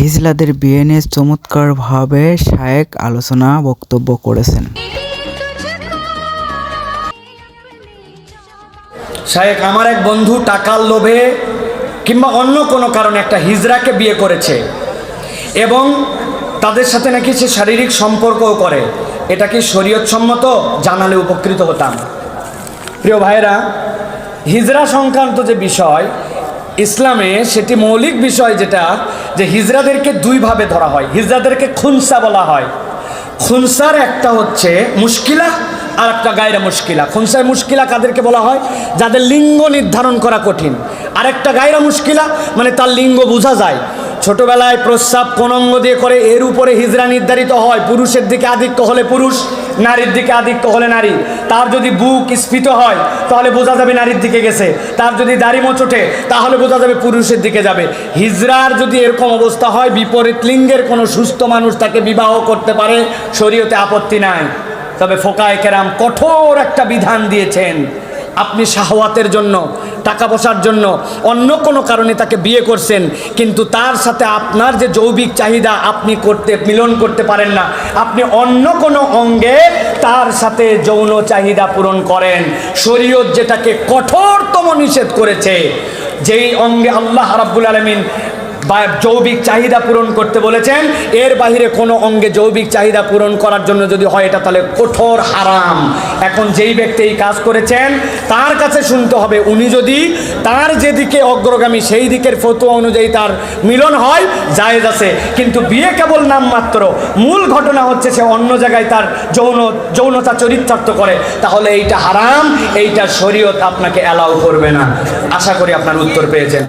হিজলাদের বিয়ে নিয়ে চমৎকারভাবে শায়েখ আলোচনা বক্তব্য করেছেন। শায়েখ, আমার এক বন্ধু টাকার লোভে কিংবা অন্য কোনো কারণে একটা হিজড়াকে বিয়ে করেছে এবং তাদের সাথে নাকি সে শারীরিক সম্পর্কও করে। এটা কি শরীয়ত সম্মত? জানালে উপকৃত হতাম। প্রিয় ভাইরা, হিজড়া সংক্রান্ত যে বিষয় ইসলামে, সেটি মৌলিক বিষয় যেটা, যে হিজড়াদেরকে দুইভাবে ধরা হয়। হিজড়াদেরকে খুনসা বলা হয়। খুনসার একটা হচ্ছে মুশকিলা আর একটা গায়রা মুশকিলা। খুনসায় মুশকিলা কাদেরকে বলা হয়? যাদের লিঙ্গ নির্ধারণ করা কঠিন। আর একটা গায়রা মুশকিলা মানে তার লিঙ্গ বোঝা যায়। ছোটবেলায় প্রস্রাব কোন অঙ্গ দিয়ে করে এর উপরে হিজড়া নির্ধারিত হয়। পুরুষের দিকে আধিক্য হলে পুরুষ, নারীর দিকে আধিক্য হলে নারী। তার যদি বুক স্ফীত হয় তাহলে বোঝা যাবে নারীর দিকে গেছে। তার যদি দাড়ি মোচোটে তাহলে বোঝা যাবে পুরুষের দিকে যাবে। হিজড়ার যদি এরকম অবস্থা হয়, বিপরীত লিঙ্গের কোনো সুস্থ মানুষ তাকে বিবাহ করতে পারে, শরীয়তে আপত্তি নাই। তবে ফোকায়ে কেরাম কঠোর একটা বিধান দিয়েছেন। আপনি শাহওয়াতের জন্য, টাকা পয়সার জন্য, অন্য কোনো কারণে তাকে বিয়ে করছেন, কিন্তু তার সাথে আপনার যে যৌবিক চাহিদা আপনি মিলন করতে পারেন না, আপনি অন্য কোনো অঙ্গে তার সাথে যৌন চাহিদা পূরণ করেন। শরীয়ত যেটাকে কঠোরতম নিষেধ করেছে, যেই অঙ্গে আল্লাহ রাব্বুল আলামিন যৌবিক চাহিদা পূরণ করতে বলেছেন, এর বাহিরে কোনো অঙ্গে যৌবিক চাহিদা পূরণ করার জন্য যদি হয়, এটা তাহলে কঠোর হারাম। এখন যেই ব্যক্তি এই কাজ করেছেন তার কাছে শুনতে হবে, উনি যদি তার যেদিকে অগ্রগামী সেই দিকের ফতোয়া অনুযায়ী তার মিলন হয়, জায়েজ আছে। কিন্তু বিয়ে কেবল নামমাত্র, মূল ঘটনা হচ্ছে সে অন্য জায়গায় তার যৌনতা চরিতার্থ করে, তাহলে এইটা হারাম, এইটা শরীয়ত আপনাকে অ্যালাউ করবে না। আশা করি আপনার উত্তর পেয়েছেন।